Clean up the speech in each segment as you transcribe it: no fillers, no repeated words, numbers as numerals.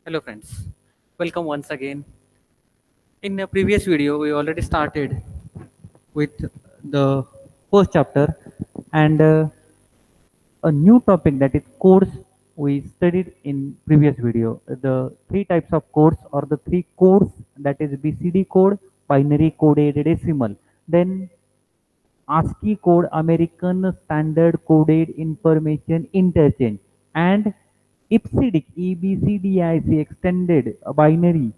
Hello friends, welcome once again. In a previous video, we already started with the first chapter and a new topic, that is codes. We studied in previous video the three types of codes, or the three codes, that is BCD code, binary coded decimal, then ASCII code, American Standard Coded Information Interchange, and IPSIDIC, EBCDIC extended binary.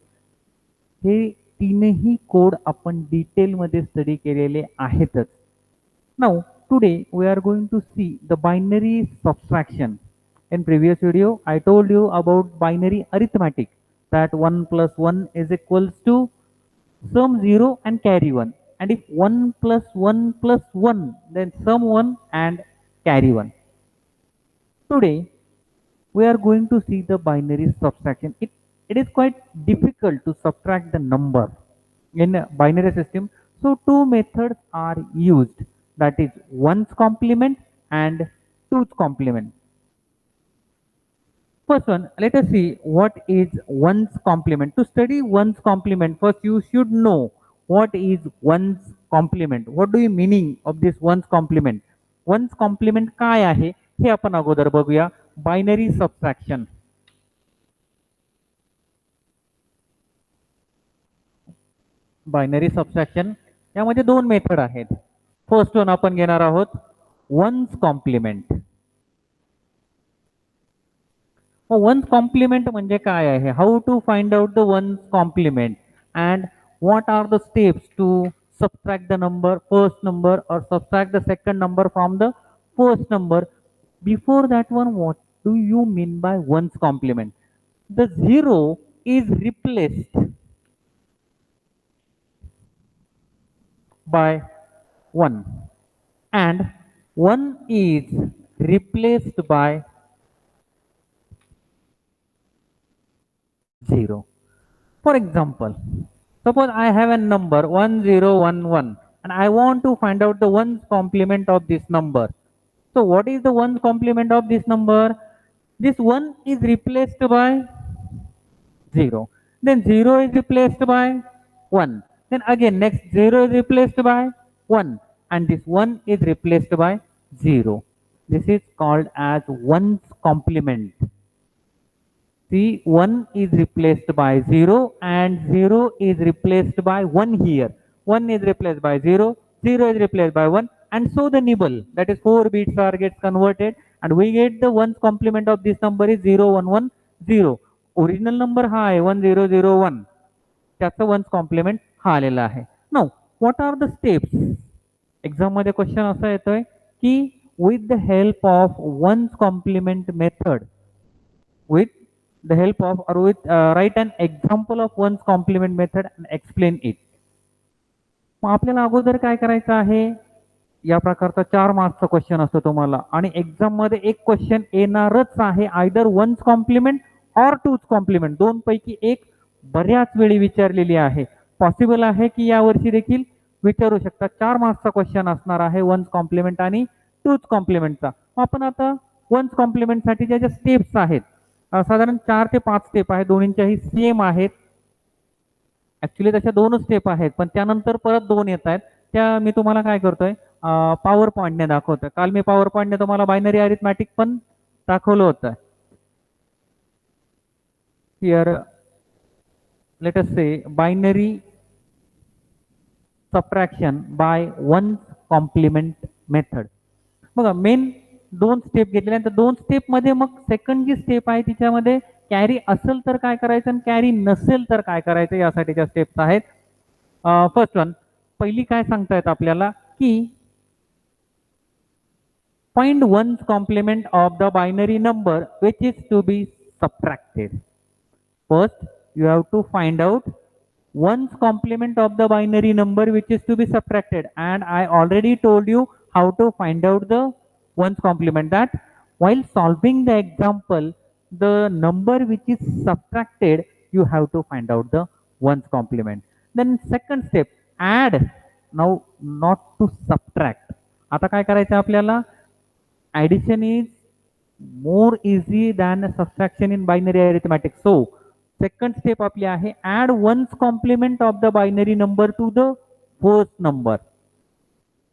हे तीनही code आपण डिटेलमध्ये study केलेले आहेतच. Now, today we are going to see the binary subtraction. In previous video, I told you about binary arithmetic, that 1 plus 1 is equals to sum 0 and carry 1. And if 1 plus 1 plus 1, then sum 1 and carry 1. Today, we are going to see the binary subtraction. It is quite difficult to subtract the number in a binary system. So two methods are used, that is ones complement and twos complement. First one, let us see what is ones complement. To study ones complement, first you should know what is ones complement. What do you meaning of this ones complement? Ones complement काय आहे हे आपण अगोदर बघूया. Binary subtraction. Binary subtraction यामध्ये दोन method आहेत. First one आपण घेणार आहोत वन्स कॉम्प्लिमेंट. वन्स कॉम्प्लिमेंट म्हणजे काय आहे, how to find out the one's complement and what are the steps to subtract the number first number or subtract the second number from the first number. Before that one, what do you mean by ones complement? The zero is replaced by 1 and 1 is replaced by 0. For example, suppose I have a number 1011 and I want to find out the ones complement of this number. So what is the ones complement of this number? This 1 is replaced by 0. Then 0 is replaced by 1. Then again next 0 is replaced by 1 and this 1 is replaced by 0. This is called as ones complement. See, 1 is replaced by 0 and 0 is replaced by 1 here. 1 is replaced by 0, 0 is replaced by 1, and so the nibble, that is 4 bits are gets converted and we get the ones complement of this number is 0110. Original number हा आहे 1001, त्याचा ones complement हा आलेला आहे. Now, what are the steps? Exam मध्ये question असा येतोय की with the help of ones complement method, with the help of or with write an example of ones complement method and explain it. मग आपल्याला अगोदर काय करायचं आहे, या प्रकारचा 4 मार्क्सचा क्वेश्चन असतो तुम्हाला आणि एक्झाम मध्ये एक क्वेश्चन येणारच आहे, आयदर वन्स कॉम्प्लिमेंट और टूज कॉम्प्लिमेंट, दोन पैकी एक बऱ्याच वेळी विचारलेली आहे. पॉसिबल आहे की या वर्षी देखील विचारू शकतात. 4 मार्क्सचा क्वेश्चन असणार आहे वन्स कॉम्प्लिमेंट आणि टूज कॉम्प्लिमेंटचा. आपण आता वन्स कॉम्प्लिमेंट साठी ज्या ज्या स्टेप्स आहेत, साधारण 4 ते 5 स्टेप आहेत, दोन्हींच्याही सेम आहेत. ऍक्च्युली तशा 2 स्टेप आहेत पण त्यानंतर परत 2 येत आहेत. त्या मी तुम्हाला काय करतोय पॉवर पॉइंटने दाखवतोय. काल मी पॉवर पॉइंटने तुम्हाला बायनरी अरिथमॅटिक पण दाखवलं होतं. Here let us say binary subtraction by one's complement method. बघा मेन 2 स्टेप घेतल्यानंतर 2 स्टेप मध्ये मग सेकंड जी स्टेप आहे तिच्यामध्ये कॅरी असेल तर काय करायचं आणि कॅरी नसेल तर काय करायचं यासाठीच्या स्टेप्स आहेत. फर्स्ट वन, पहिली काय सांगतायत आपल्याला की find ones complement of the binary number which is to be subtracted. First, you have to find out ones complement of the binary number which is to be subtracted, and I already told you how to find out the ones complement. That while solving the example, the number which is subtracted, you have to find out the ones complement. Then second step, add. Now not to subtract. आता काय करायचं आपल्याला, addition is more easy than subtraction in binary arithmetic. So second step आपली आहे add one's complement of the binary number to the first number.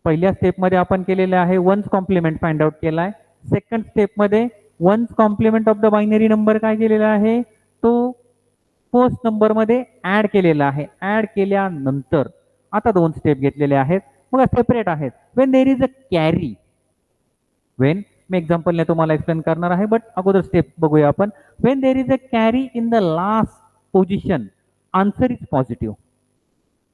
पहिल्या स्टेपमध्ये आपण केलेलं आहे वन्स कॉम्प्लिमेंट फाइंड आउट केलाय. सेकंड स्टेपमध्ये one's complement of the binary number काय केलेला आहे, तो फर्स्ट नंबर मध्ये ऍड केलेला आहे. ऍड केल्यानंतर आता दोन स्टेप घेतलेले आहेत बघा, सेपरेट आहेत. When there is a carry, when मी एक्झाम्पलने तुम्हाला एक्सप्लेन करणार आहे, बट अगोदर स्टेप बघूया आपण. When there is a carry in the last position, answer is positive.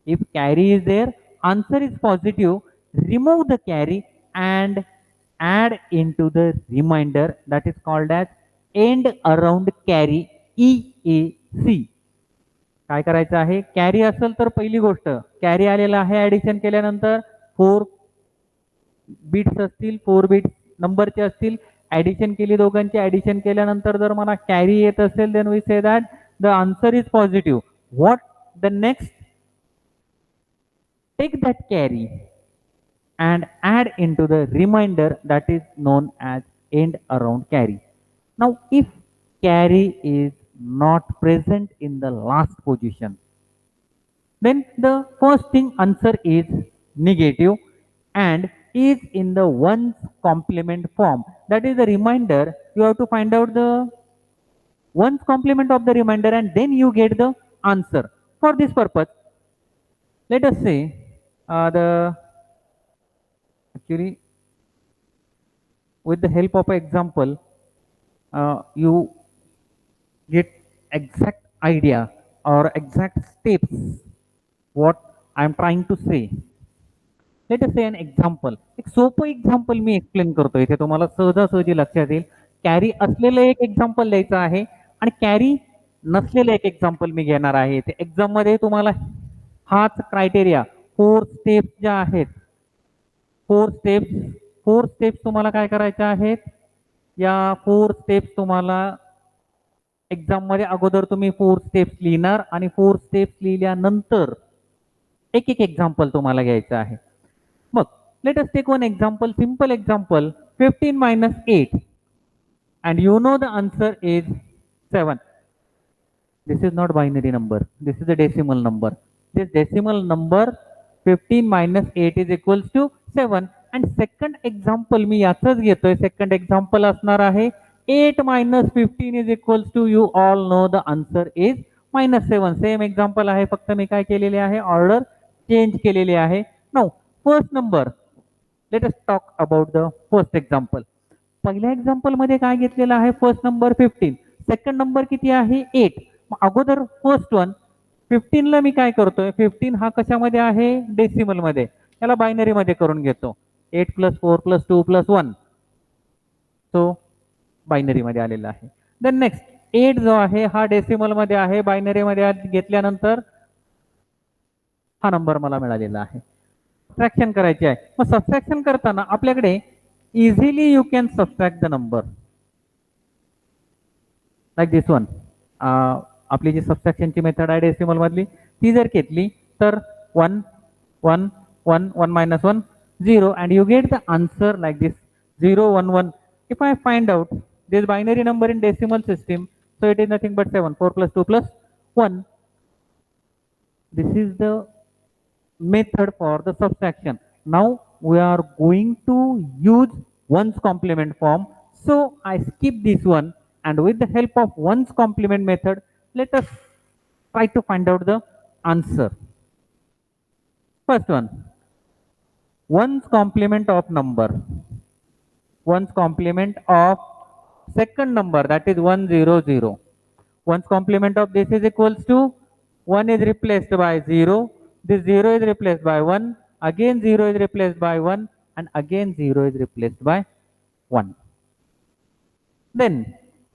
If carry is there, answer is positive, remove the carry and add into the remainder, that is called as end around carry, EAC. काय करायचं आहे, carry असेल तर पहिली गोष्ट carry आलेला आहे, addition केल्यानंतर 4 बिट्स असतील, 4 बिट्स नंबरचे असतील, ऍडिशन केली, दोघांची ऍडिशन केल्यानंतर जर मला कॅरी येत असेल, then we say that the answer is positive. What the next, take that carry and add into the remainder, that is known as end around carry. Now if carry is not present in the last position, then the first thing answer is negative and is in the ones complement form, that is the remainder. You have to find out the ones complement of the remainder and then you get the answer. For this purpose, let us say the actually with the help of an example you get exact idea or exact steps what I am trying to say. Let us say an example. एक सोपं example मी explain करतो इथे, तुम्हाला सहजासहजी लक्षात येईल. Carry असलेलं एक एक्झाम्पल द्यायचं आहे आणि कॅरी नसलेलं एक एक्झाम्पल मी घेणार आहे. इथे एक्झाम मध्ये तुम्हाला हाच क्रायटेरिया, 4 स्टेप्स ज्या आहेत, 4 स्टेप्स तुम्हाला काय करायच्या आहेत, या 4 स्टेप्स तुम्हाला एक्झाम मध्ये अगोदर तुम्ही 4 स्टेप्स लिहिणार आणि 4 स्टेप्स लिहिल्यानंतर एक एक एक्झाम्पल तुम्हाला घ्यायचं आहे. मग let us take one example, simple example, 15 minus 8 and you know the answer is 7. This is not binary number, this is a decimal number. This decimal number 15 minus 8 is equals to 7. And second example मी याचंच घेतोय. Second example असणार आहे 8 minus 15 is equals to, you all know the answer is -7. Same example आहे, फक्त मी काय केलेले आहे, order change केलेली आहे. Now first number, let us talk about the first example. पहिल्या एक्झाम्पल मध्ये काय घेतलेलं आहे, फर्स्ट नंबर 15, सेकंड नंबर किती आहे 8. अगोदर फर्स्ट वन 15 ला मी काय करतोय, 15 हा कशामध्ये आहे, डेसिमल मध्ये, याला बायनरी मध्ये करून घेतो. 8 + 4 + 2 + 1, तो बायनरी मध्ये आलेला आहे. देन नेक्स्ट 8 जो आहे हा डेसिमल मध्ये आहे, बायनरी मध्ये घेतल्यानंतर हा नंबर मला मिळालेला आहे. सबट्रॅक्शन करायची आहे. मग सबट्रॅक्शन करताना आपल्याकडे easily you can subtract the number like this one. आपली जी सबट्रॅक्शनची मेथड आहे डेसिमल मधली, ती जर घेतली तर 1 1 1 1 - 1 0 and you get the answer like this 0 1 1. If I find out this binary number in decimal system, so it is nothing but 7. 4 + 2 + 1. This is the method for the subtraction. Now we are going to use ones complement form, so I skip this one and with the help of ones complement method, let us try to find out the answer. First one, ones complement of number, ones complement of second number, that is 1 0 0. Ones complement of this is equals to 1 is replaced by 0, this 0 is replaced by 1, again 0 is replaced by 1 and again 0 is replaced by 1. Then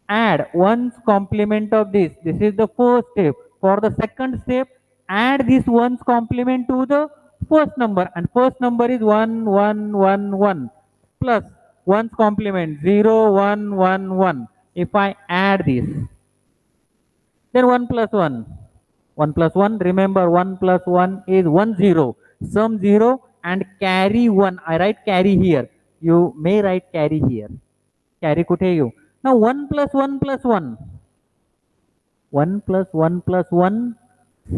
add ones complement of this, this is the first step. For the second step, add this ones complement to the first number, and first number is 1 1 1 1 plus ones complement 0 1 1 1. If I add this, then 1 plus 1, 1 plus 1, remember 1 plus 1 is 1 0, sum 0 and carry 1. I write carry here, you may write carry here, carry कुठे येऊ. Now 1 plus 1 plus 1, 1 plus 1 plus 1.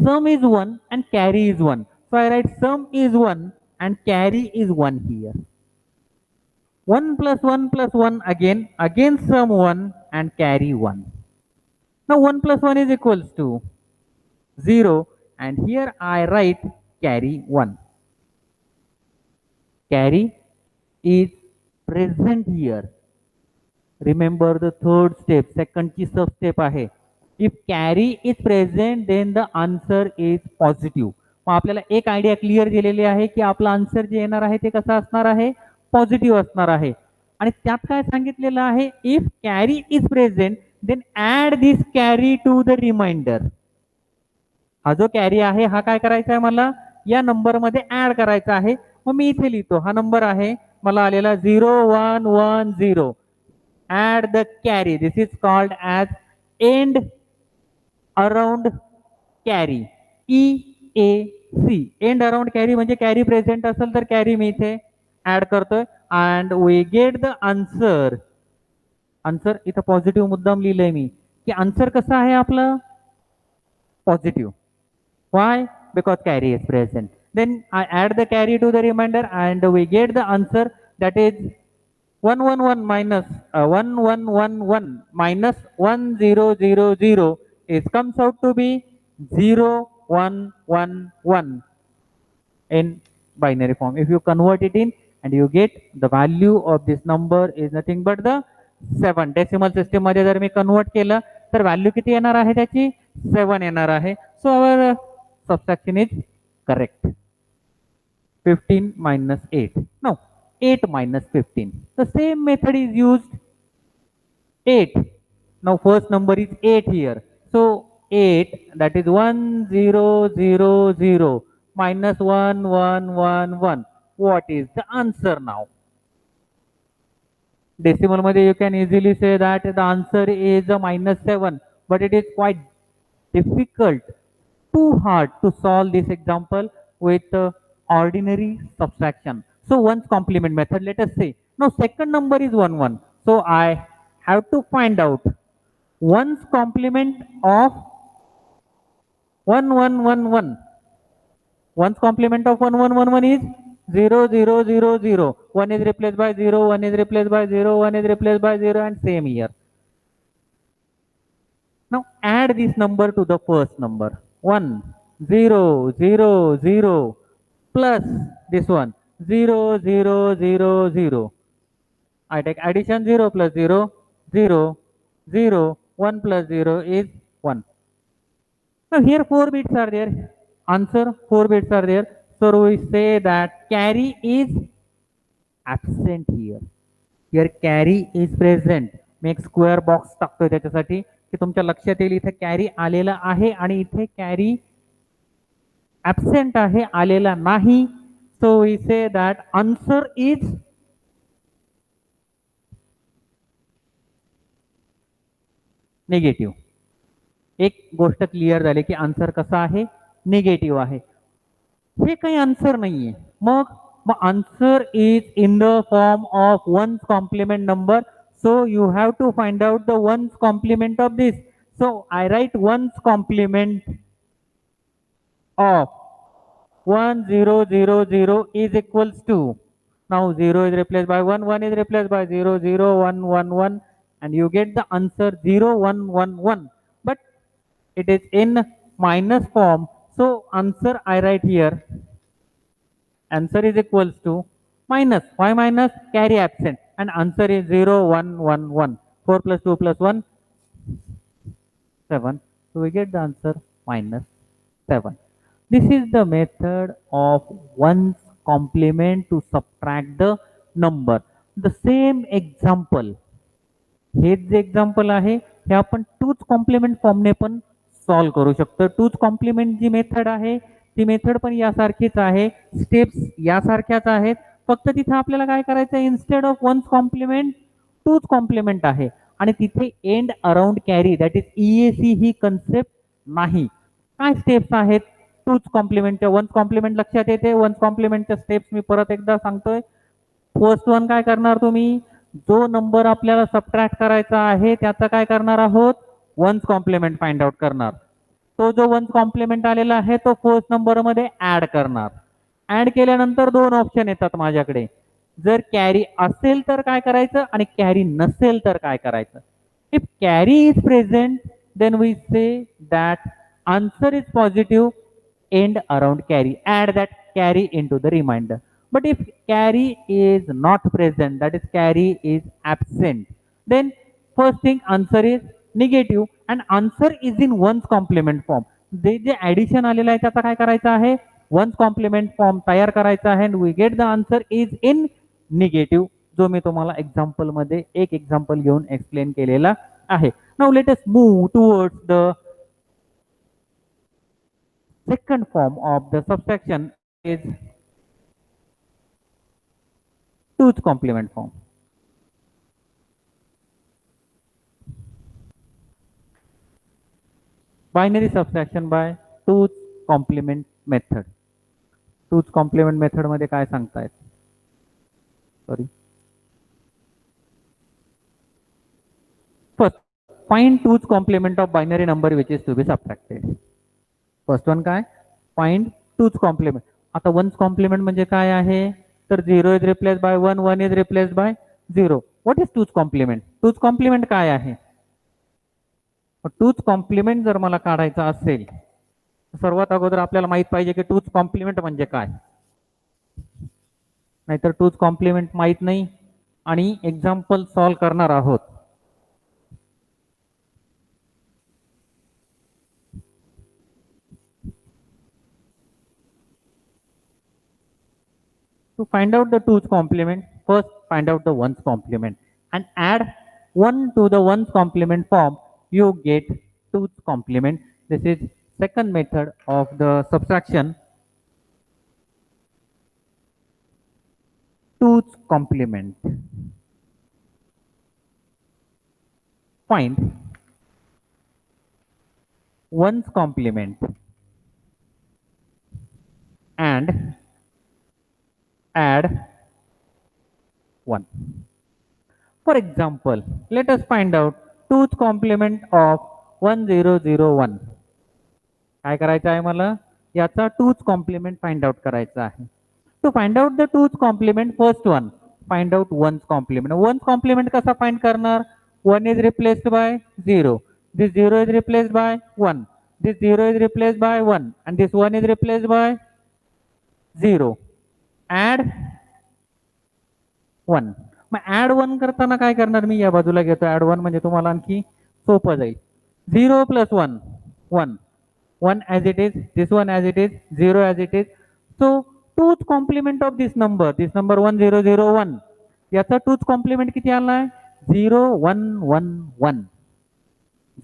Sum is 1 and carry is 1. So I write sum is 1 and carry is 1 here. 1 plus 1 plus 1 again sum 1 and carry 1. Now 1 plus 1 is equals to 0 and here I write carry 1. Carry is present here. Remember the third step, second की sub step आहे. If carry is present, then the answer is positive. मग आपल्याला एक idea clear दिलेली आहे की आपला answer जे येणार आहे ते कसं असणार आहे, पॉझिटिव्ह असणार आहे. आणि त्यात काय सांगितलेलं आहे, if carry is present then add this carry to the reminder. हा जो कॅरी आहे हा काय करायचा आहे, मला या नंबर मध्ये ऍड करायचा आहे. मग मी इथे लिहितो, हा नंबर आहे मला आलेला 0110. add the carry. This is called as end around carry. EAC. End around carry म्हणजे carry present असेल तर carry मी इथे ऍड करतोय and we get the answer. Answer इथं पॉझिटिव्ह मुद्दाम लिहिलंय मी की आन्सर कसं आहे आपलं, positive. Why? Because carry is present. Then I add the carry to the remainder and we get the answer, that is 111 minus 1111 minus 1000 is comes out to be 0111 in binary form. If you convert it in and you get the value of this number is nothing but the 7. Decimal system मध्ये जर मी convert केलं तर value किती येणार आहे त्याची, 7 येणार आहे. So our subtraction is correct. 15 minus 8. Now 8 minus 15. The same method is used. 8. Now first number is 8 here. So 8, that is 1000 minus 1111. What is the answer now? Decimal मध्ये you can easily say that the answer is a -7, but it is quite difficult, too hard to solve this example with ordinary subtraction. So one's complement method, let us say. Now second number is 11. So I have to find out one's complement of 1111. One's complement of 1111 is 0000. 1 is replaced by 0, 1 is replaced by 0, 1 is replaced by 0, and same here. Now add this number to the first number. 1000 plus this one 0000. I take addition, 0 plus 0, 0, 0, 1 plus 0 is 1. Now here 4 bits are there. Answer 4 bits are there. So we say that carry is absent here. Here carry is present. मी एक square box टाकतोय त्याच्यासाठी की तुमच्या लक्षात येईल इथे carry आलेला आहे आणि इथे कॅरी ऍबसेंट आहे, आलेला नाही. So we say that answer is negative. एक गोष्ट क्लिअर झाली की आन्सर कसा आहे, निगेटिव्ह आहे. हे काही आन्सर नाहीये. मग answer is in the form of one's complement number. So you have to find out the ones complement of this. So I write ones complement of 1000 is equals to, now 0 is replaced by 1, 1 is replaced by 0, 0, 1, 1, 1, and you get the answer 0, 1, 1, 1. But it is in minus form. So answer I write here. Answer is equals to minus. Why minus? Carry absent. And answer is 0, 1, 1, 1. 4 plus 2 plus 1, 7. So we get the answer -7. This is the method of ones complement to subtract the number. The same example. H J example आहे हे आपण टूच compliment फॉर्मने पण solve करू शकतो. टूच compliment जी method आहे ती method पण यासारखीच आहे, steps यासारख्याच आहेत. फक्त तिथे आपल्याला काय करायचं आहे, instead of one's complement two's complement आहे आणि तिथे end around carry that is EAC ही कन्सेप्ट नाही. काय स्टेप्स आहेत टूच कॉम्प्लिमेंटच्या? वन्स कॉम्प्लिमेंट लक्षात येते. वन्स कॉम्प्लिमेंटच्या स्टेप्स मी परत एकदा सांगतोय. फर्स्ट वन काय करणार तुम्ही, जो नंबर आपल्याला सबट्रॅक्ट करायचा आहे त्याचा काय करणार आहोत, वन्स कॉम्प्लिमेंट फाइंड आउट करणार. तो जो वन्स कॉम्प्लिमेंट आलेला आहे तो फर्स्ट नंबर मध्ये ऍड करणार. ऍड केल्यानंतर दोन ऑप्शन येतात माझ्याकडे. जर कॅरी असेल तर काय करायचं आणि कॅरी नसेल तर काय करायचं. If carry is present then we say that answer is positive, end around carry, add that carry into the remainder. But if carry is not present, that is carry is absent, then first thing answer is negative and answer is in ones complement form. J addition आलेलं आहे त्याचा काय करायचं आहे, one's complement form तयार करायचा आहे. We get the answer is in negative, जो मी तुम्हाला एक्झाम्पल मध्ये एक एक्झाम्पल घेऊन एक्सप्लेन केलेला आहे. Now let us move towards the second form of the subtraction is two's complement form. Binary subtraction by two's complement method. Two's complement method मध्ये काय सांगतायत? Sorry. First, find two's complement of binary number which is to be subtracted. First one काय, find two's complement. आता one's complement म्हणजे काय आहे, तर 0 is replace by 1, 1 is replace by 0. What is two's complement? Two's complement काय आहे? टूच compliment जर मला काढायचा असेल, सर्वात अगोदर आपल्याला माहित पाहिजे की टूच कॉम्प्लिमेंट म्हणजे काय. नाहीतर टूच कॉम्प्लिमेंट माहित नाही आणि एक्झाम्पल सॉल्व करणार आहोत. To find out the two's complement, first find out the ones complement and add 1 to the ones complement form, you get two's complement. This is second method of the subtraction, two's complement. Find ones complement and add 1. For example, let us find out two's complement of 1001. काय करायचं आहे मला, याचा two's complement find out करायचा आहे. To find out the two's complement, first one find out one's complement. One's complement कसा find करणार, 1 is replaced by 0, this 0 is replaced by 1, this 0 is replaced by 1 and this 1 is replaced by 0. Add 1. मग add 1 करताना काय करणार, मी या बाजूला घेतो add 1, म्हणजे तुम्हाला आणखी सोपं जाईल. 0 plus 1, 1, 1 as it is, this one as it is, 0 as it is. So two's complement of this number 1001, याचा two's complement किती आलाय, 0 1 1 1.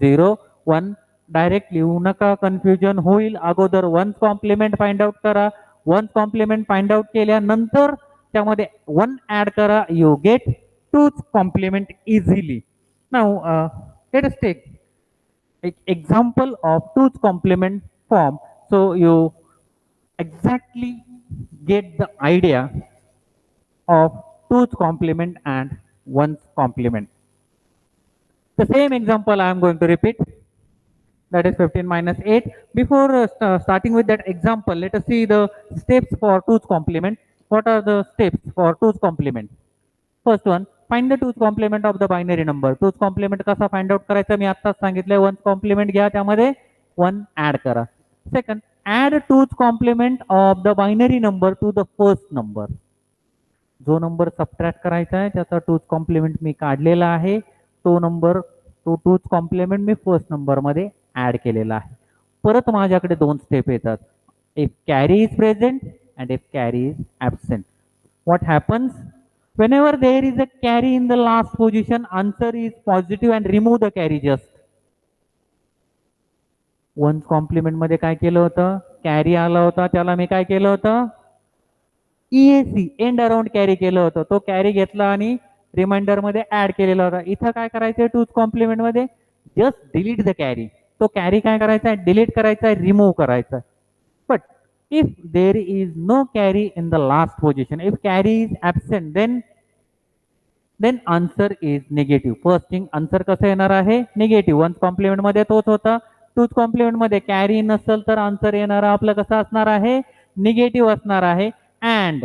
0 1 डायरेक्ट लिहू नका, कन्फ्युजन होईल. अगोदर वन्स कॉम्प्लिमेंट फाइंड आउट करा. वन्स कॉम्प्लिमेंट फाइंड आउट केल्यानंतर त्यामध्ये 1 ऍड करा, you get two's complement easily. Now let us take example of two's complement form, so you exactly get the idea of two's complement and one's complement. The same example I am going to repeat, that is 15 minus 8. Before starting with that example, let us see the steps for two's complement. What are the steps for two's complement? First one, find the two's complement of the binary number. Two's complement कसा find out करायचा, मी आत्ताच सांगितलंय. one's complement घ्या, त्यामध्ये 1 add करा. Second, add two's complement of the binary number to the first number. जो number subtract करायचा आहे त्याचा टूच कॉम्प्लिमेंट मी काढलेला आहे, तो नंबर, तो टूच कॉम्प्लिमेंट मी फर्स्ट नंबर मध्ये ऍड केलेला आहे. परत माझ्याकडे दोन स्टेप येतात, if carry is present and if carry is absent. What happens whenever there is a carry in the last position, answer is positive and remove the carry just. One's complement मध्ये काय केलं होतं, carry आला होता, त्याला मी काय केलं होतं, EAC एंड अराउंड कॅरी केलं होतं. तो कॅरी घेतला आणि रिमाइंडर मध्ये ऍड केलेला होता. इथं काय करायचंय, टूच कॉम्प्लिमेंट मध्ये जस्ट डिलीट द कॅरी. तो कॅरी काय करायचा आहे, डिलीट करायचा आहे, रिमूव्ह करायचा. But if there is no carry in the last position, if carry is absent, then then answer is negative. First thing, answer कसं येणार आहे? Negative. वन्स कॉम्प्लिमेंट मध्ये तोच होता. टूज कॉम्प्लिमेंट मध्ये कॅरी नसेल तर आन्सर येणार आपलं कसं असणार आहे? निगेटिव्ह असणार आहे. And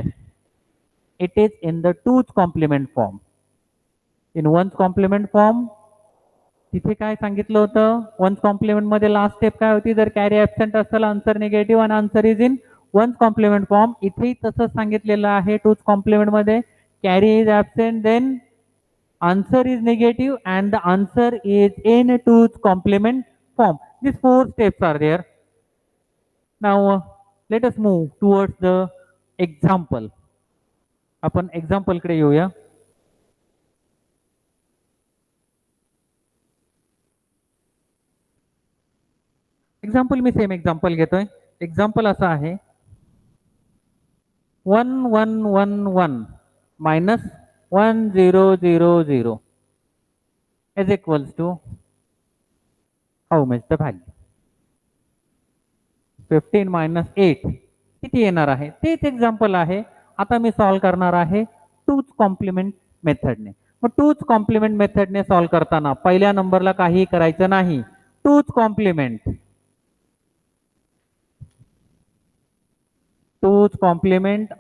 it is in the two's complement form. In one's complement form तिथे काय सांगितलं होतं? वन्स कॉम्प्लिमेंट मध्ये लास्ट स्टेप काय होती? जर कॅरी ऍबसेंट असेल आन्सर निगेटिव्ह आणि answer is in one's complement form. इथेही तसंच सांगितलेलं आहे. टूज कॉम्प्लिमेंट मध्ये carry is absent, then answer is negative and the answer is in two's complement form. These four steps are there. Now let us move towards the example. आपण example कडे येऊया. Example मी same example घेतोय. Example असं आहे 1111 minus 1000 is equals to how much the value? 15 minus 8 किती येणार आहे? तेच एक्झाम्पल आहे. आता मी सॉल्व करणार आहे टूज कॉम्प्लिमेंट मेथडने. मग टूज कॉम्प्लिमेंट मेथडने सॉल्व करताना पहिल्या नंबरला काही करायचं नाही. Two's complement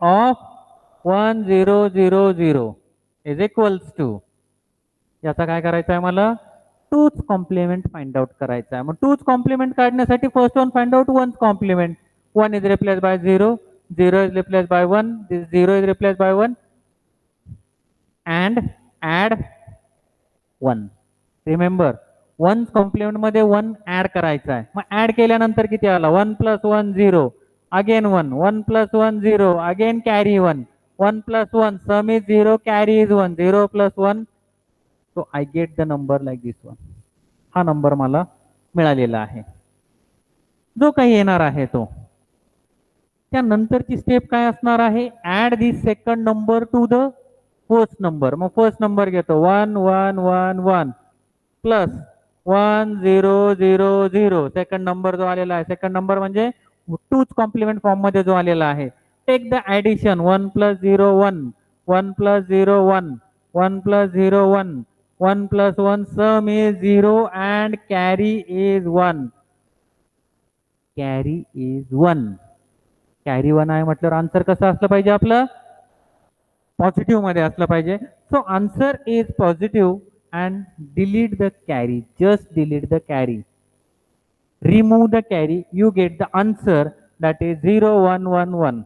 of 1000 is equals to, याचा काय करायचं आहे मला? टूज कॉम्प्लिमेंट फाइंड आउट करायचा आहे. मग टूज कॉम्प्लिमेंट काढण्यासाठी first one find out one's complement. 1 is replaced by 0, 0 is replaced by 1, this 0 is replaced by 1 and add 1. Remember, one's complement मध्ये 1 ऍड करायचा आहे. मग ऍड केल्यानंतर किती आला? 1 plus 1 0, again 1, 1 plus 1 0, again carry 1, 1 plus 1, sum is 0, carry is 1, 0 plus 1, so I get the number like this one. हा number मला मिळालेला आहे. जो काही येणार आहे तो त्यानंतरची स्टेप काय असणार आहे? Add this second number to the first number. मग फर्स्ट नंबर घेतो 1 1 1 1 प्लस 1 0 0 0. सेकंड नंबर जो आलेला आहे, सेकंड नंबर म्हणजे टूज कॉम्प्लिमेंट फॉर्म मध्ये जो आलेला आहे. Take the addition 1 plus 0 1, 1 plus 0 1, 1 plus 0 1, 1 plus 1, sum is 0 and carry is 1. Carry is 1. Carry 1 आहे म्हटल्यावर आन्सर कसं असलं पाहिजे आपलं? पॉझिटिव्ह मध्ये असलं पाहिजे. सो answer is positive and delete the carry. Just delete the carry. Remove the carry, you get the answer that is 0111.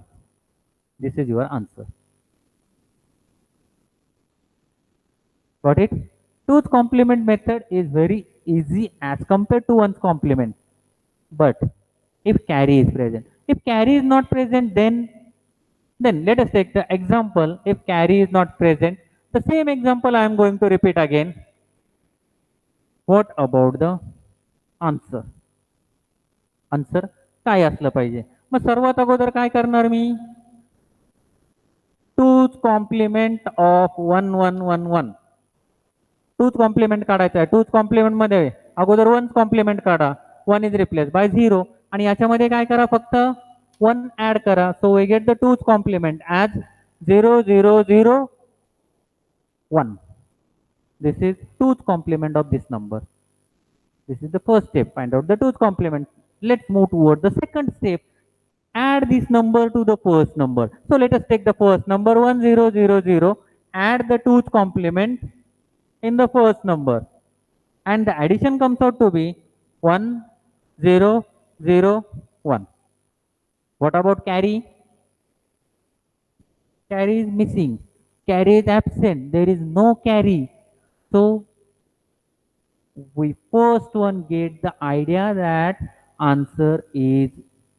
This is your answer. Got it? Two's complement method is very easy as compared to one's complement. But if carry is present, if carry is not present, then let us take the example. If carry is not present, the same example I am going to repeat again. What about the answer? Answer काय असलं पाहिजे? मग सर्वात अगोदर काय करणार मी? Two's complement of 1111. Two's complement काढायचा आहे. टूज कॉम्प्लिमेंट मध्ये अगोदर वन्स कॉम्प्लिमेंट काढा. 1 is replaced by 0 आणि याच्यामध्ये काय करा? फक्त 1 ऍड करा. So we get the two's complement as 0 0 0 1. This is two's complement of this number. This is the first step. Find out the two's complement. Let's move toward the second step. Add this number to the first number. So let us take the first number 1000. Add the two's complement in the first number, and the addition comes out to be 1001. What about carry? Carry is missing. Carry is absent. There is no carry. So we first one get the idea that answer is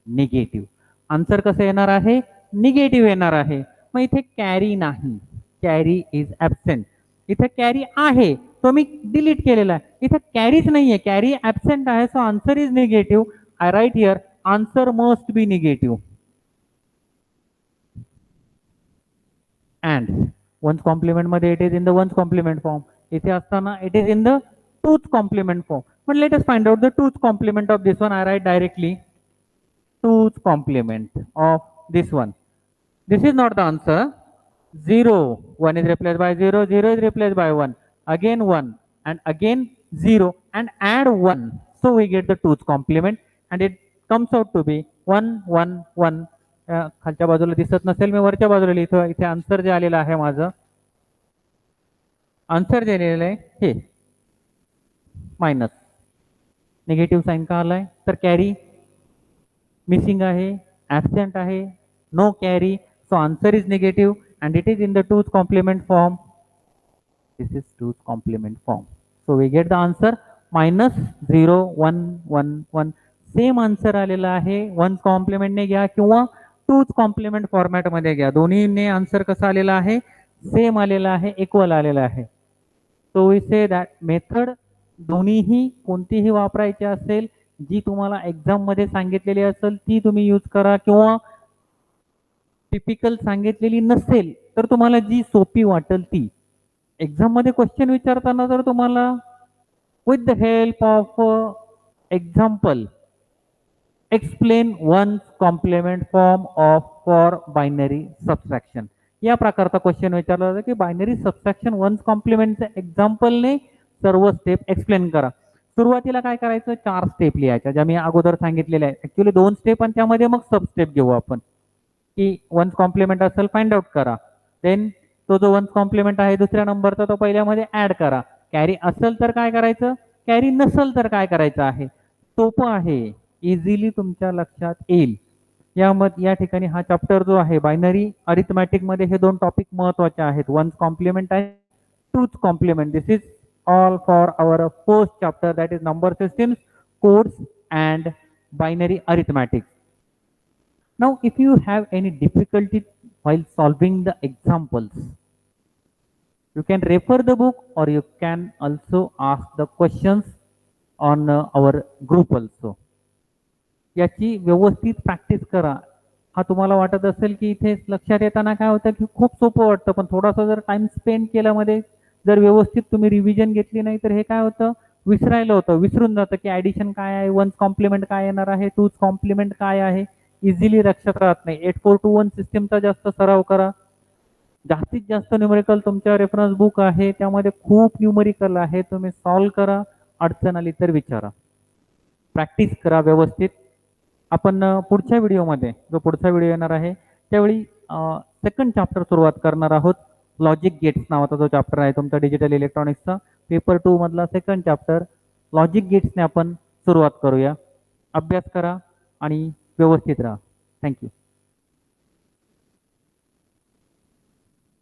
negative. Answer कसं येणार आहे? Negative येणार आहे. मग इथे carry नाही, carry is absent. इथे carry आहे तो मी डिलीट केलेला आहे. इथे कॅरीच नाहीये, कॅरी ऍबसेंट आहे. So answer is negative. I write here answer must be negative. And one's complement मध्ये it is in the one's complement form. इथे असताना it is in the two's complement form. But let us find out the two's complement of this one. I write directly two's complement of this one. This is not the answer. 0, 1 is replaced by 0, 0 is replaced by 1, again 1, and again 0, and add 1. So we get the 2's complement, and it comes out to be 1, 1, 1. खालच्या बाजूला दिसत नसेल, मी वरच्या बाजूला लिहितो. इथे answer जे आलेलं आहे माझं, आन्सर जे आलेलं आहे हे मायनस. निगेटिव्ह साईन का आलाय? तर कॅरी मिसिंग आहे, ॲबसेंट आहे, no carry. So answer is negative and it is in the 2's complement form. This is 2's complement form. So we get the answer minus 0, 1, 1, 1. Same answer आलेला आहे. 1's complement ने घ्या किंवा 2's complement format मध्ये घ्या. दोन्हीने answer कसा आलेला आहे? सेम आलेला आहे, इक्वल आलेला आहे. So we say that method दोन्हीही कोणतीही वापरायची असेल, जी तुम्हाला एक्झाम मध्ये सांगितलेली असेल ती तुम्ही यूज करा, किंवा टिपिकल सांगितलेली नसेल तर तुम्हाला जी सोपी वाटेल ती. एक्झाम मध्ये क्वेश्चन विचारताना जर तुम्हाला with the help of example explain one's complement form of for binary subtraction या प्रकारचा क्वेश्चन विचारला जातो की बायनरी सबट्रॅक्शन वन्स कॉम्प्लिमेंटच्या एक्झाम्पलने सर्व स्टेप एक्सप्लेन करा. सुरुवातीला काय करायचं? 4 स्टेप लिहायच्या, ज्या मी अगोदर सांगितलेल्या आहेत. ऍक्च्युली 2 स्टेप आणि त्यामध्ये मग सब स्टेप घेऊ आपण. की वन्स कॉम्प्लिमेंट असेल फाइंड आउट करा, देन तो जो वन्स कॉम्प्लिमेंट आहे दुसऱ्या नंबरचा तो पहिल्यामध्ये ऍड करा. कॅरी असेल तर काय करायचं, कॅरी नसेल तर काय करायचं आहे. सोपं आहे, इझिली तुमच्या लक्षात येईल. या ठिकाणी हा चॅप्टर जो आहे बायनरी अरिथमॅटिक मध्ये हे 2 टॉपिक महत्वाचे आहेत, वन्स कॉम्प्लिमेंट आहे, 2's complement. This is all for our first chapter, that is number systems, codes and binary arithmetic. Now if you have any difficulty while solving the examples, you can refer the book or you can also ask the questions on our group also. याची व्यवस्थित practice करा. हा तुम्हाला वाटत असेल की इथे लक्षात येताना काय होतं की खूप सोपं वाटतं, पण थोडासा जर टाइम स्पेंड केला मध्ये, जर व्यवस्थित तुम्ही रिव्हिजन घेतली नाही तर हे काय होतं, विसरायला होतं, विसरून जातं की ऍडिशन काय आहे, वन्स कॉम्प्लिमेंट काय येणार आहे, 2's कॉम्प्लिमेंट काय आहे, इझिली लक्षात राहत नाही. 8421 सिस्टीमचा जास्त सराव करा. जास्तीत जास्त न्यूमेरिकल तुमच्या रेफरन्स बुक आहे, त्यामध्ये खूप न्यूमेरिकल आहे, तुम्ही सॉल्व करा. अडचण आली तर विचारा, प्रॅक्टिस करा व्यवस्थित. आपण पुढच्या व्हिडिओमध्ये, जो पुढचा व्हिडिओ येणार आहे त्यावेळी सेकंड चॅप्टर सुरुवात करणार आहोत. लॉजिक गेट्स नावाचा जो चॅप्टर आहे तुमचा डिजिटल इलेक्ट्रॉनिक्सचा, पेपर 2 मधला सेकंड चॅप्टर लॉजिक गेट्सने आपण सुरुवात करूया. अभ्यास करा आणि व्यवस्थित राहा. थँक्यू.